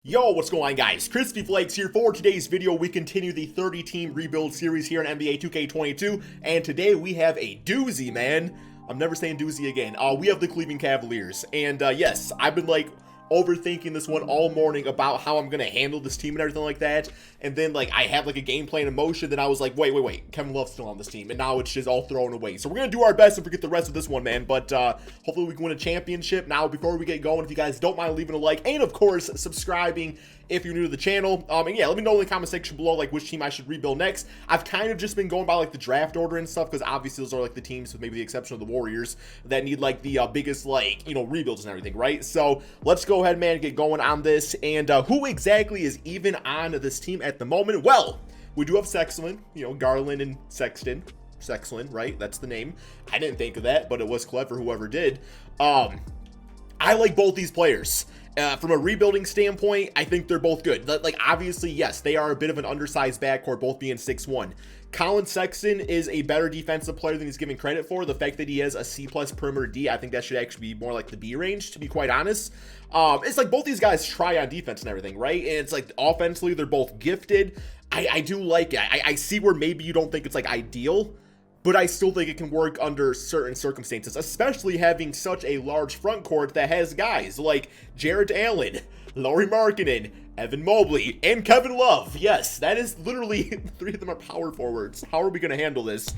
Yo, what's going on, guys? KrispyFlakes here. For today's video, we continue the 30-team rebuild series here in NBA 2K22, and today we have a doozy, man. I'm never saying doozy again. We have the Cleveland Cavaliers, and yes, I've been overthinking this one all morning about how I'm gonna handle this team and everything like that, and then I have a game plan in motion. Then I was like, wait, Kevin Love's still on this team, and now it's just all thrown away. So we're gonna do our best and forget the rest of this one, man, but hopefully we can win a championship. Now, before we get going, if you guys don't mind leaving a like, and of course subscribing if you're new to the channel, and yeah, let me know in the comment section below which team I should rebuild next. I've kind of just been going by the draft order and stuff, because obviously those are the teams, with maybe the exception of the Warriors, that need the biggest rebuilds and everything, right? So let's go ahead, man, and get going on this. And who exactly is even on this team at the moment? Well, we do have Sexton, Garland and Sexton, right? That's the name. I didn't think of that, but it was clever, whoever did. I like both these players. From a rebuilding standpoint, I think they're both good. Obviously, yes, they are a bit of an undersized backcourt, both being 6'1". Colin Sexton is a better defensive player than he's given credit for. The fact that he has a C+ perimeter D, I think that should actually be more like the B range, to be quite honest. It's both these guys try on defense and everything, right? And it's offensively, they're both gifted. I do like it. I see where maybe you don't think it's ideal, but I still think it can work under certain circumstances, especially having such a large front court that has guys like Jarrett Allen, Lauri Markkanen, Evan Mobley, and Kevin Love. Yes, that is literally, three of them are power forwards. How are we going to handle this?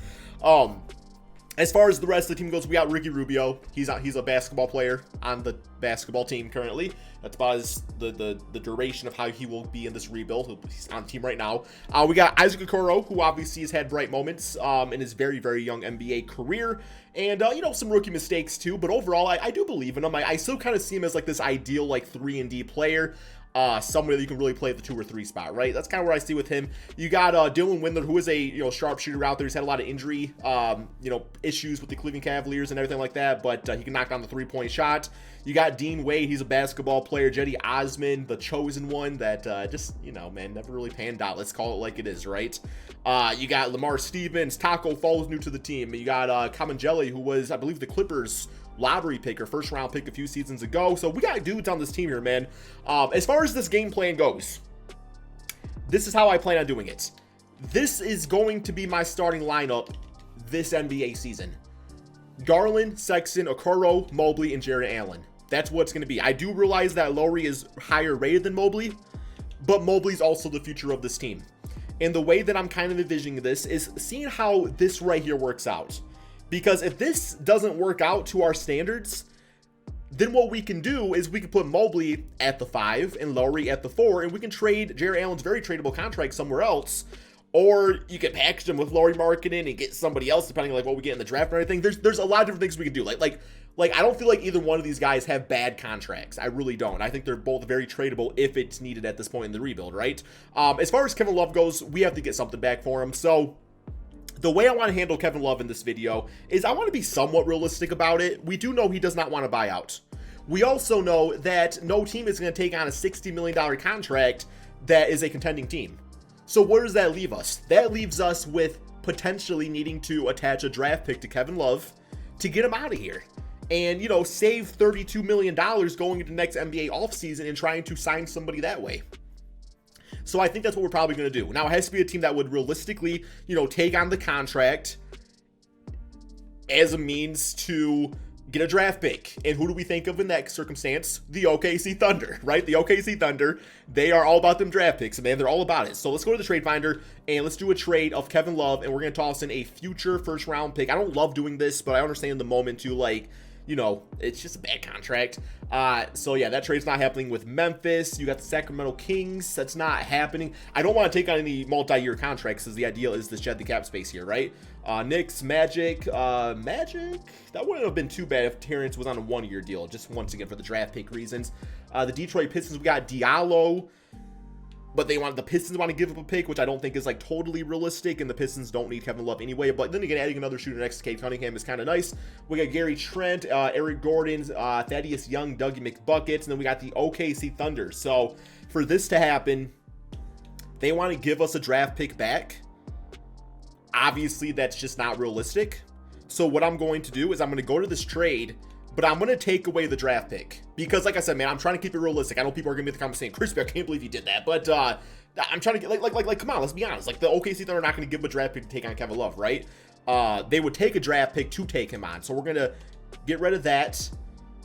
As far as the rest of the team goes, we got Ricky Rubio. He's a basketball player on the basketball team currently. That's about the duration of how he will be in this rebuild. He's on the team right now. We got Isaac Okoro, who obviously has had bright moments in his very, very young NBA career. And, some rookie mistakes too. But overall, I do believe in him. I still kind of see him as this ideal 3-and-D player. Somebody that you can really play at the 2 or 3 spot, right? That's kind of what I see with him. You got Dylan Windler, who is a sharpshooter out there. He's had a lot of injury issues with the Cleveland Cavaliers and everything like that, but he can knock down the 3-point shot. You got Dean Wade, he's a basketball player. Jetty Osman, the chosen one that man, never really panned out. Let's call it like it is, right? You got Lamar Stevens, Taco Fall's new to the team. You got Kamangeli, who was, I believe, the Clippers lottery pick or first round pick a few seasons ago. So we got dudes on this team here, man. As far as this game plan goes, this is how I plan on doing it. This is going to be my starting lineup this NBA season: Garland, Sexton, Okoro, Mobley, and Jarrett Allen. That's what it's going to be. I do realize that Lauri is higher rated than Mobley, but Mobley's also the future of this team. And the way that I'm kind of envisioning this is seeing how this right here works out. Because if this doesn't work out to our standards, then what we can do is we can put Mobley at the 5 and Lauri at the 4, and we can trade Jarrett Allen's very tradable contract somewhere else. Or you can package him with Lauri Markkanen and get somebody else, depending on what we get in the draft and everything. There's a lot of different things we can do. I don't feel like either one of these guys have bad contracts. I really don't. I think they're both very tradable if it's needed at this point in the rebuild, right? As far as Kevin Love goes, we have to get something back for him. So the way I want to handle Kevin Love in this video is I want to be somewhat realistic about it. We do know he does not want to buy out. We also know that no team is going to take on a $60 million contract that is a contending team. So where does that leave us? That leaves us with potentially needing to attach a draft pick to Kevin Love to get him out of here. And, save $32 million going into the next NBA offseason and trying to sign somebody that way. So I think that's what we're probably going to do. Now, it has to be a team that would realistically, take on the contract as a means to get a draft pick. And who do we think of in that circumstance? The OKC Thunder, right? The OKC Thunder, they are all about them draft picks, man. They're all about it. So let's go to the trade finder and let's do a trade of Kevin Love, and we're going to toss in a future first round pick. I don't love doing this, but I understand the moment to it's just a bad contract. So yeah, that trade's not happening with Memphis. You got the Sacramento Kings. That's not happening. I don't want to take on any multi-year contracts, because the ideal is to shed the cap space here, right? Knicks, Magic. That wouldn't have been too bad if Terrence was on a 1-year deal, just once again for the draft pick reasons. The Detroit Pistons, we got Diallo, but the Pistons want to give up a pick, which I don't think is totally realistic, and the Pistons don't need Kevin Love anyway. But then again, adding another shooter next to Cade Cunningham is kind of nice. We got Gary Trent, Eric Gordon, Thaddeus Young, Dougie McBuckets, and then we got the OKC Thunder. So for this to happen, they want to give us a draft pick back. Obviously, that's just not realistic. So what I'm going to do is I'm going to go to this trade but I'm going to take away the draft pick because, like I said, man, I'm trying to keep it realistic. I know people are going to be in the comments saying, Crispy, I can't believe you did that. But I'm trying to get, like, come on, let's be honest. Like, the OKC Thunder are not going to give him a draft pick to take on Kevin Love, right? They would take a draft pick to take him on. So we're going to get rid of that.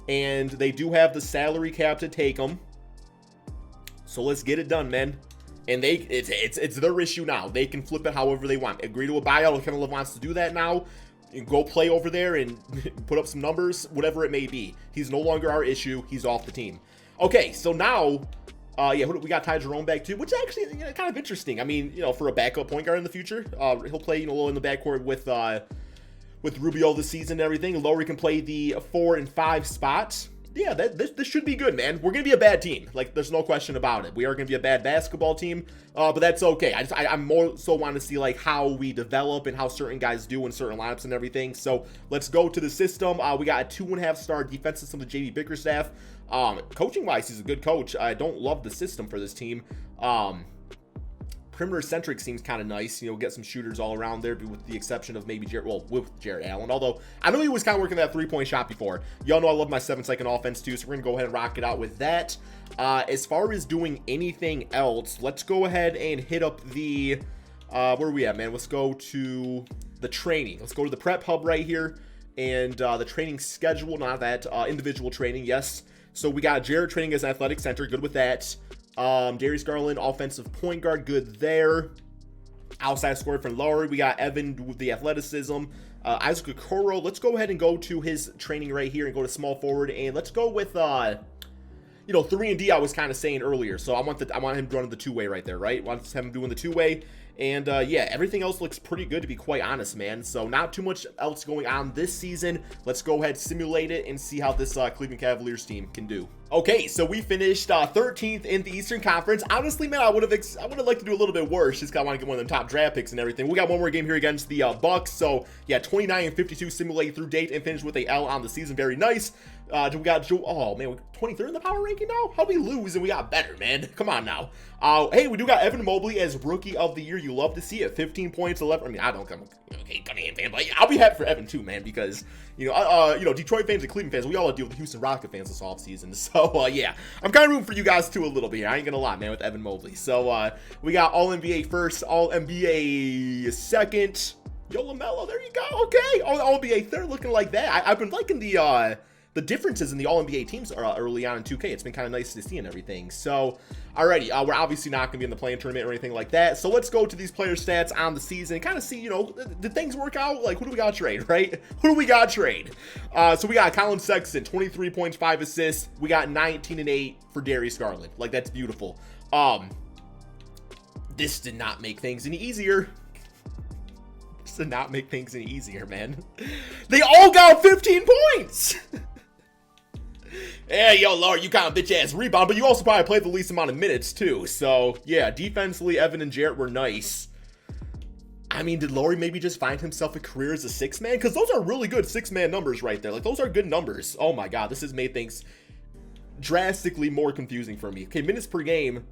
And they do have the salary cap to take him. So let's get it done, man. And it's their issue now. They can flip it however they want. Agree to a buyout if Kevin Love wants to do that now. And go play over there and put up some numbers, whatever it may be. He's no longer our issue. He's off the team. Okay, so now, yeah, we got Ty Jerome back too, which is actually, you know, kind of interesting. I mean, you know, for a backup point guard in the future, he'll play, you know, a little in the backcourt with Rubio this season and everything. Lowry can play the 4 and 5 spots. Yeah, this should be good, man. We're going to be a bad team. Like, there's no question about it. We are going to be a bad basketball team, but that's okay. I'm more so want to see, like, how we develop and how certain guys do in certain lineups and everything. So, let's go to the system. We got a 2.5-star defense system with JB Bickerstaff. Coaching-wise, he's a good coach. I don't love the system for this team. Perimeter-centric seems kind of nice. You know, get some shooters all around there, with the exception of maybe with Jarrett Allen. Although, I know he was kind of working that three-point shot before. Y'all know I love my 7-second offense, too, so we're going to go ahead and rock it out with that. As far as doing anything else, let's go ahead and hit up the... where are we at, man? Let's go to the training. Let's go to the prep hub right here. And the training schedule, not that. Individual training, yes. So we got Jared training as an athletic center. Good with that. Darius Garland, offensive point guard, good there. Outside scorer for Lowry. We got Evan with the athleticism. Isaac Okoro. Let's go ahead and go to his training right here and go to small forward. And let's go with, you know, 3 and D I was kind of saying earlier. So I want him running the two-way right there, right? Want to have him doing the two-way. And, yeah, everything else looks pretty good, to be quite honest, man. So not too much else going on this season. Let's go ahead, simulate it, and see how this Cleveland Cavaliers team can do. Okay, so we finished 13th in the Eastern Conference. Honestly, man, I would have liked to do a little bit worse, just because I want to get one of them top draft picks and everything. We got one more game here against the Bucks. So, yeah, 29-52 simulated through date and finished with a L on the season. Very nice. We got Joe. Oh, man, we're 23rd in the power ranking now? How'd we lose and we got better, man? Come on now. Hey, we do got Evan Mobley as Rookie of the Year. You love to see it. 15 points, 11. I mean, I don't come, okay, Gunningham fan, but I'll be happy for Evan too, man, because, you know, Detroit fans and Cleveland fans, we all deal with the Houston Rocket fans this offseason. So, yeah, I'm kind of rooting for you guys too a little bit here. I ain't gonna lie, man, with Evan Mobley. So, we got All-NBA first, All-NBA second. Yo, LaMelo, there you go. Okay, All-NBA third, looking like that. I've been liking the differences in the All-NBA teams early on in 2K. It's been kind of nice to see and everything. So, alrighty, we're obviously not going to be in the play-in tournament or anything like that. So, let's go to these player stats on the season and kind of see, you know, did things work out? Like, who do we got to trade, right? Who do we got to trade? So, we got Colin Sexton, 23 points, 5 assists. We got 19 and 8 for Darius Garland. Like, that's beautiful. This did not make things any easier. This did not make things any easier, man. They all got 15 points! Yeah, yo, Lord, you kind of bitch-ass rebound, but you also probably played the least amount of minutes, too. So, yeah, defensively, Evan and Jarrett were nice. I mean, did Lowry maybe just find himself a career as a 6-man? Because those are really good 6-man numbers right there. Like, those are good numbers. Oh, my God, this has made things drastically more confusing for me. Okay, minutes per game.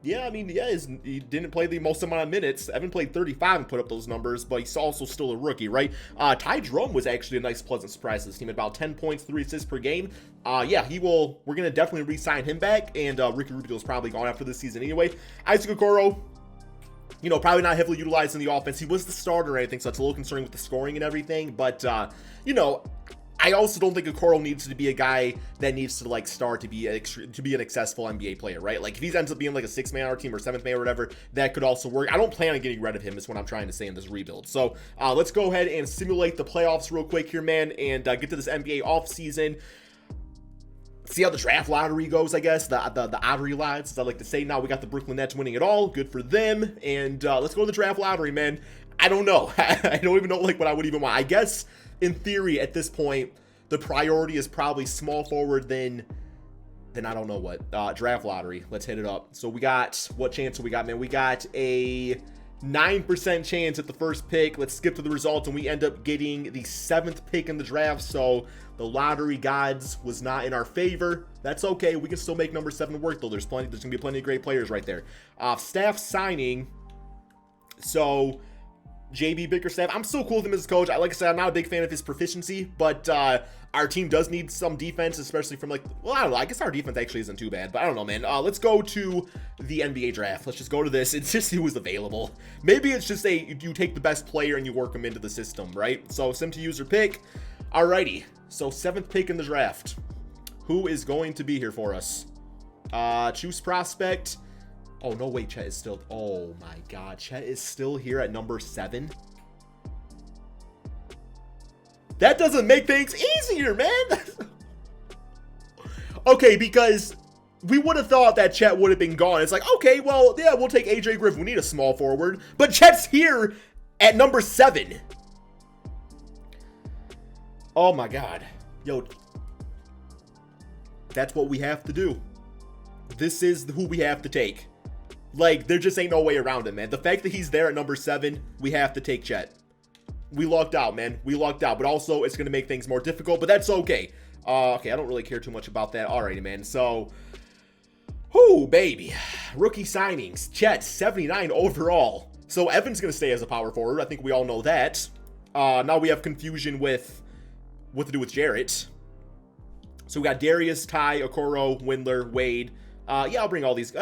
Yeah, I mean, yeah, he didn't play the most amount of minutes. Evan played 35 and put up those numbers, but he's also still a rookie, right? Ty Jerome was actually a nice, pleasant surprise to this team at about 10 points, 3 assists per game. Yeah, we're going to definitely re-sign him back, and Ricky Rubio is probably gone after this season anyway. Isaac Okoro, you know, probably not heavily utilized in the offense. He was the starter or anything, so it's a little concerning with the scoring and everything, but, you know, I also don't think Okoro needs to be a guy that needs to, like, start to be an successful NBA player, right? Like, if he ends up being, like, a 6-man on our team or 7th-man or whatever, that could also work. I don't plan on getting rid of him is what I'm trying to say in this rebuild. So, let's go ahead and simulate the playoffs real quick here, man, and get to this NBA offseason. See how the draft lottery goes, I guess. The lottery lads, as I like to say. Now we got the Brooklyn Nets winning it all. Good for them. And let's go to the draft lottery, man. I don't know. I don't even know, like, what I would even want. I guess, in theory, at this point, the priority is probably small forward, then I don't know what. Draft lottery. Let's hit it up. So we got, what chance do we got, man? We got a 9% chance at the first pick. Let's skip to the results, and we end up getting the 7th pick in the draft. So the lottery gods was not in our favor. That's okay. We can still make number 7 work, though. There's gonna be plenty of great players right there. Staff signing. So JB Bickerstaff. I'm so cool with him as a coach. Like I said, I'm not a big fan of his proficiency, but our team does need some defense, especially from like, well, I don't know. I guess our defense actually isn't too bad, but I don't know, man. Let's go to the NBA draft. Let's just go to this. It's just who is available. Maybe it's just you take the best player and you work them into the system, right? So sim to user pick. Alrighty. So 7th pick in the draft. Who is going to be here for us? Choose prospect. Oh, no, wait, Chet is still... Oh, my God. Chet is still here at number 7. That doesn't make things easier, man. Okay, because we would have thought that Chet would have been gone. It's like, okay, well, yeah, we'll take AJ Griffin. We need a small forward. But Chet's here at number 7. Oh, my God. Yo. That's what we have to do. This is who we have to take. Like, there just ain't no way around it, man. The fact that he's there at number 7, we have to take Chet. We lucked out, man. We lucked out. But also, it's going to make things more difficult. But that's okay. Okay, I don't really care too much about that. Alrighty, man. So, whoo, baby. Rookie signings. Chet, 79 overall. So, Evan's going to stay as a power forward. I think we all know that. Now we have confusion with what to do with Jarrett. So, we got Darius, Ty, Okoro, Windler, Wade. Yeah, I'll bring all these...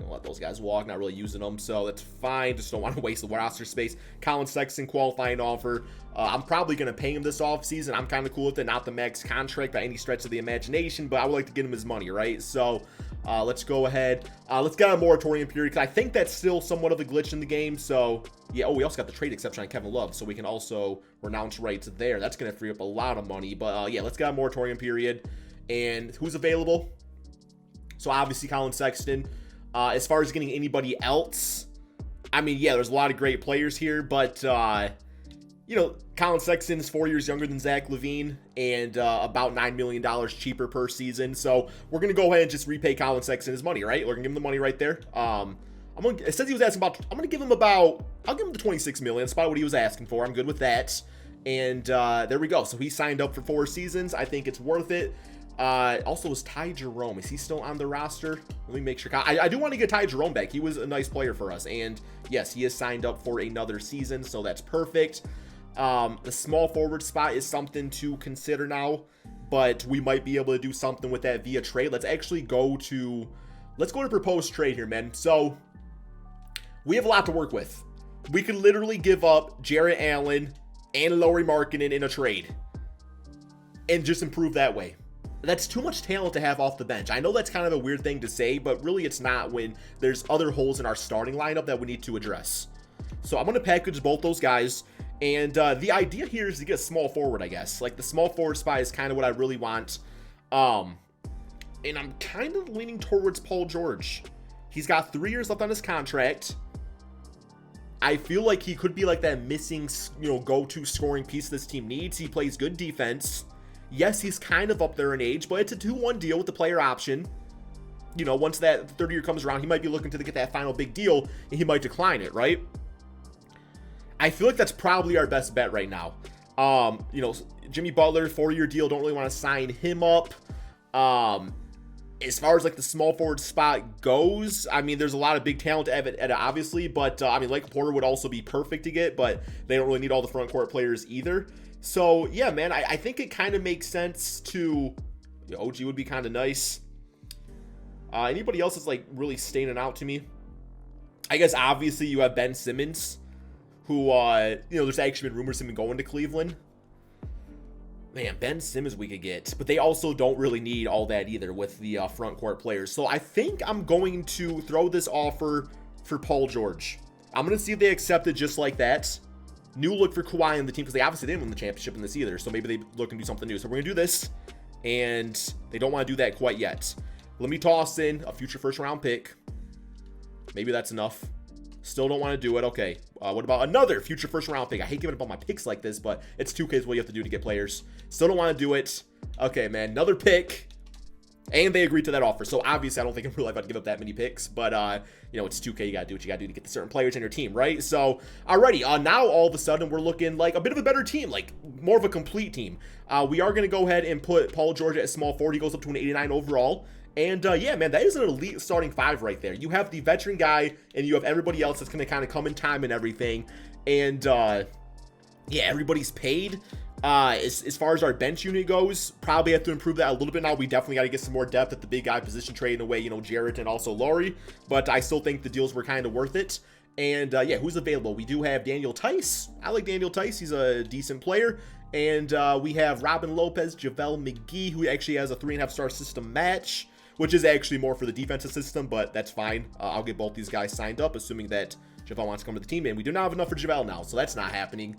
I'll let those guys walk, not really using them, so that's fine. Just don't want to waste the roster space. Colin Sexton, qualifying offer. I'm probably going to pay him this offseason. I'm kind of cool with it. Not the max contract by any stretch of the imagination, but I would like to get him his money, right? So let's go ahead. Let's get a moratorium period, because I think that's still somewhat of a glitch in the game. So, yeah. Oh, we also got the trade exception on Kevin Love, so we can also renounce rights there. That's going to free up a lot of money. But, yeah, let's get a moratorium period. And who's available? So, obviously, Colin Sexton. As far as getting anybody else, I mean, yeah, there's a lot of great players here, but, you know, Colin Sexton is 4 years younger than Zach LaVine and about $9 million cheaper per season. So we're going to go ahead and just repay Colin Sexton his money, right? We're going to give him the money right there. It says he was asking about, I'm going to give him about, I'll give him the $26 million. That's about what he was asking for. I'm good with that. And there we go. So he signed up for 4 seasons. I think it's worth it. Also was Ty Jerome. Is he still on the roster? Let me make sure. I do want to get Ty Jerome back. He was a nice player for us. And yes, he is signed up for another season. So that's perfect. The small forward spot is something to consider now, but we might be able to do something with that via trade. Let's actually go to proposed trade here, man. So we have a lot to work with. We could literally give up Jarrett Allen and Lauri Markkanen in a trade and just improve that way. That's too much talent to have off the bench. I know that's kind of a weird thing to say, but really it's not when there's other holes in our starting lineup that we need to address. So I'm going to package both those guys. And the idea here is to get a small forward, I guess. Like the small forward spot is kind of what I really want. And I'm kind of leaning towards Paul George. He's got 3 years left on his contract. I feel like he could be like that missing, you know, go-to scoring piece this team needs. He plays good defense. Yes, he's kind of up there in age, but it's a 2-1 deal with the player option. You know, once that third year comes around, he might be looking to get that final big deal, and he might decline it, right? I feel like that's probably our best bet right now. You know, Jimmy Butler, 4-year deal, don't really want to sign him up. As far as like the small forward spot goes, I mean, there's a lot of big talent at it, obviously, but I mean, Lake Porter would also be perfect to get, but they don't really need all the front court players either. So, yeah, man, I think it kind of makes sense to... OG would be kind of nice. Anybody else is, like, really standing out to me? I guess, obviously, you have Ben Simmons, who, you know, there's actually been rumors of him going to Cleveland. Man, Ben Simmons we could get. But they also don't really need all that either with the front court players. So, I think I'm going to throw this offer for Paul George. I'm going to see if they accept it just like that. New look for Kawhi in the team, because they obviously didn't win the championship in this either, so maybe they look and do something new. So we're going to do this, and they don't want to do that quite yet. Let me toss in a future first-round pick. Maybe that's enough. Still don't want to do it. Okay, what about another future first-round pick? I hate giving up on my picks like this, but it's 2K is what you have to do to get players. Still don't want to do it. Okay, man, another pick. And they agreed to that offer. So obviously, I don't think in real life I'd give up that many picks. But, you know, it's 2K. You got to do what you got to do to get the certain players in your team, right? So, alrighty. Now, all of a sudden, we're looking like a bit of a better team. Like, more of a complete team. We are going to go ahead and put Paul George at small forward. He goes up to an 89 overall. And, yeah, man, that is an elite starting 5 right there. You have the veteran guy, and you have everybody else that's going to kind of come in time and everything. And yeah, everybody's paid. As far as our bench unit goes, probably have to improve that a little bit now. We definitely got to get some more depth at the big guy position, trade in a way, you know, Jarrett and also Laurie. But I still think the deals were kind of worth it. And yeah, who's available? We do have Daniel Tice. I like Daniel Tice. He's a decent player. And we have Robin Lopez, JaVale McGee, who actually has a 3.5-star system match, which is actually more for the defensive system, but that's fine. I'll get both these guys signed up, assuming that JaVale wants to come to the team. And we do not have enough for JaVale now, so that's not happening.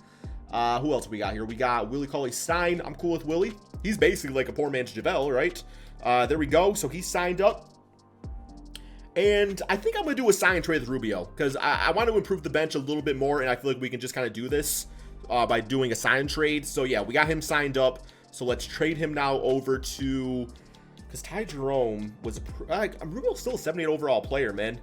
Who else we got here? We got Willie Cauley-Stein. I'm cool with Willie. He's basically like a poor man's JaVale, right? There we go. So he's signed up. And I think I'm going to do a sign trade with Rubio because I want to improve the bench a little bit more, and I feel like we can just kind of do this by doing a sign trade. So yeah, we got him signed up. So let's trade him now over to, because Ty Jerome was Rubio's still a 78 overall player, man.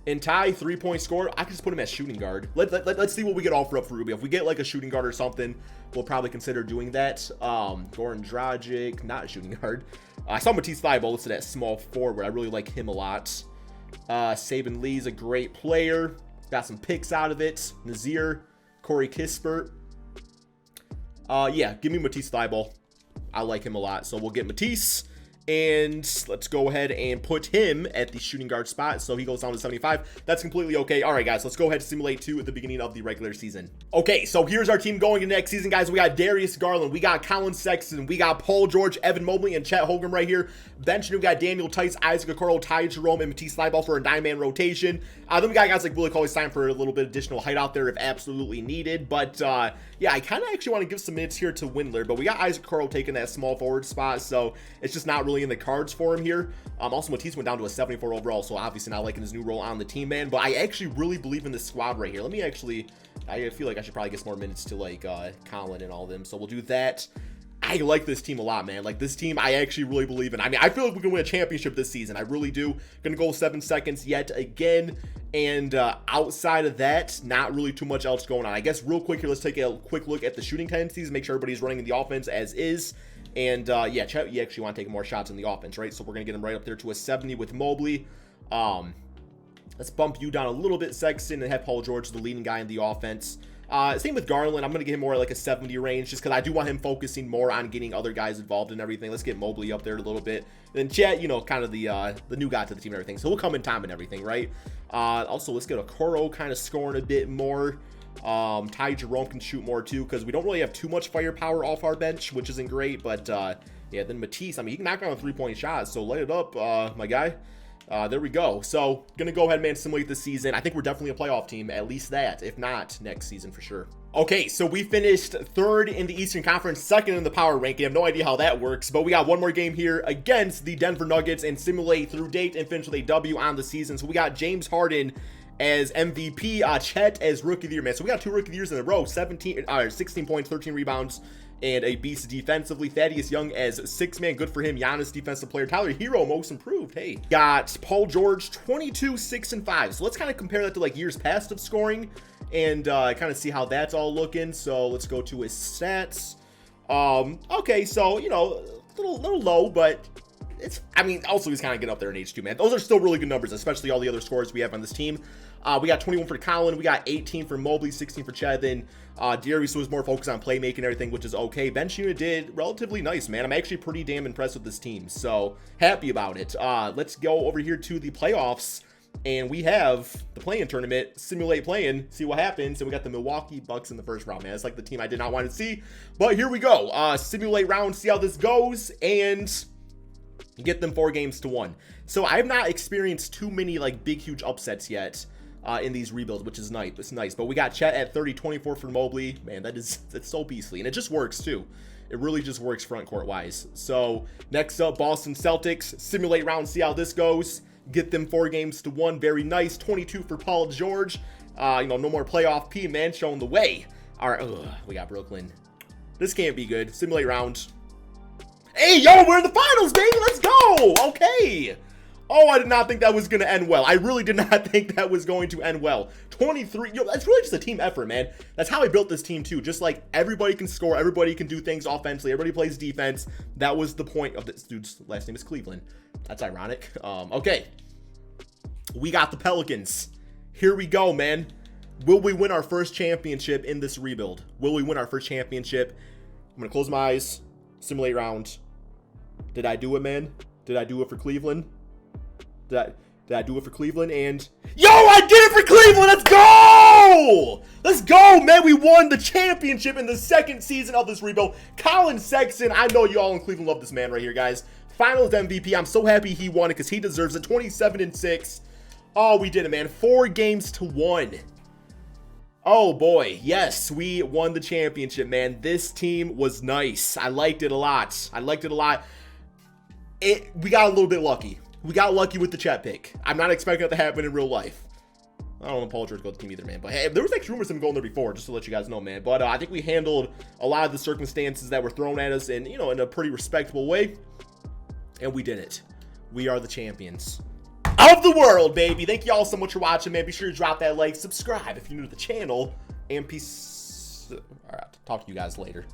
And Ty, 3-point scorer, I can just put him as shooting guard. Let's see what we get offer up for Rubio. If we get like a shooting guard or something, we'll probably consider doing that. Goran Dragic, not a shooting guard. I saw Matisse Thybulle listed at small forward. I really like him a lot. Saban Lee's a great player. Got some picks out of it. Nazir, Corey Kispert. Yeah, give me Matisse Thybulle. I like him a lot. So we'll get Matisse. And let's go ahead and put him at the shooting guard spot. So he goes down to 75. That's completely okay. All right, guys, let's go ahead and simulate 2 at the beginning of the regular season. Okay, so here's our team going into next season, guys. We got Darius Garland. We got Colin Sexton. We got Paul George, Evan Mobley, and Chet Holmgren right here. Bench, we got Daniel Tice, Isaac Okoro, Ty Jerome, and Matisse Thybulle for a 9-man rotation. Then we got guys like Willie Cauley-Stein for a little bit additional height out there if absolutely needed. But yeah, I kind of actually want to give some minutes here to Windler. But we got Isaac Okoro taking that small forward spot, so it's just not really in the cards for him here. Also, Matisse went down to a 74 overall, so obviously not liking his new role on the team, man. But I actually really believe in this squad right here. Let me actually, I feel like I should probably get some more minutes to like Colin and all of them. So we'll do that. I like this team a lot, man. Like this team, I actually really believe in. I mean, I feel like we can win a championship this season. I really do. Gonna go 7 seconds yet again. And outside of that, not really too much else going on. I guess real quick here, let's take a quick look at the shooting tendencies. Make sure everybody's running in the offense as is. And yeah, Chet, you actually want to take more shots in the offense, right? So we're gonna get him right up there to a 70 with Mobley. Let's bump you down a little bit, Sexton, and have Paul George the leading guy in the offense. Same with Garland. I'm going to get him more like a 70 range just because I do want him focusing more on getting other guys involved in everything. Let's get Mobley up there a little bit. And then Chet, you know, kind of the new guy to the team and everything. So he'll come in time and everything, right? Also, let's get Okoro kind of scoring a bit more. Ty Jerome can shoot more too because we don't really have too much firepower off our bench, which isn't great. But yeah, then Matisse, I mean, he can knock down a 3-point shot. So light it up, my guy. There we go. So gonna go ahead, man, simulate this season. I think we're definitely a playoff team, at least that, if not next season for sure. Okay, so we finished 3rd in the Eastern Conference, 2nd in the power ranking. I have no idea how that works, but we got one more game here against the Denver Nuggets and simulate through date and finish with a W on the season. So we got James Harden as MVP, Chet as Rookie of the Year, man. So we got 2 Rookie of the Years in a row, 16 points, 13 rebounds, and a beast defensively. Thaddeus Young as 6-man, good for him. Giannis defensive player. Tyler Hero most improved. Hey, got Paul George 22, 6, and 5. So let's kind of compare that to like years past of scoring and kind of see how that's all looking. So let's go to his stats. Okay, so you know, a little low, but it's, I mean, also he's kind of getting up there in age too, man. Those are still really good numbers, especially all the other scores we have on this team. We got 21 for Colin, we got 18 for Mobley, 16 for Chet. Then Darius was more focused on playmaking and everything, which is okay. Bench unit did relatively nice, man. I'm actually pretty damn impressed with this team, so happy about it. Let's go over here to the playoffs, and we have the play-in tournament, simulate play-in, see what happens. And we got the Milwaukee Bucks in the first round, man. It's like the team I did not want to see, but here we go. Simulate round, see how this goes, and get them 4 games to 1. So I have not experienced too many like big huge upsets yet in these rebuilds, which is nice. It's nice. But we got Chet at 30, 24 for Mobley. Man, that's so beastly, and it just works too. It really just works front court wise. So next up, Boston Celtics, simulate round, see how this goes. Get them 4 games to 1. Very nice. 22 for Paul George. You know, no more playoff P, man, showing the way. All right, we got Brooklyn. This can't be good. Simulate round. Hey, yo, we're in the finals, baby. Let's go. Okay. Oh, I did not think that was going to end well. I really did not think that was going to end well. 23. Yo, that's really just a team effort, man. That's how I built this team, too. Just like everybody can score. Everybody can do things offensively. Everybody plays defense. That was the point of this dude's last name is Cleveland. That's ironic. Okay. We got the Pelicans. Here we go, man. Will we win our first championship in this rebuild? Will we win our first championship? I'm going to close my eyes. Simulate round. Did I do it, man? Did I do it for Cleveland? Did I do it for Cleveland? And yo, I did it for Cleveland. Let's go! Let's go, man. We won the championship in the second season of this rebuild. Colin Sexton, I know you all in Cleveland love this man right here, guys. Finals MVP. I'm so happy he won it because he deserves it. 27-6. Oh, we did it, man. 4 games to 1. Oh boy, yes, we won the championship, man. This team was nice. I liked it a lot. I liked it a lot. We got a little bit lucky. We got lucky with the Chet pick. I'm not expecting that to happen in real life. I don't want Paul George to go to the team either, man. But hey, there was actually rumors of him going there before, just to let you guys know, man. But I think we handled a lot of the circumstances that were thrown at us in, you know, in a pretty respectable way. And we did it. We are the champions of the world, baby. Thank you all so much for watching, man. Be sure to drop that like, subscribe if you're new to the channel, and peace. All right, talk to you guys later.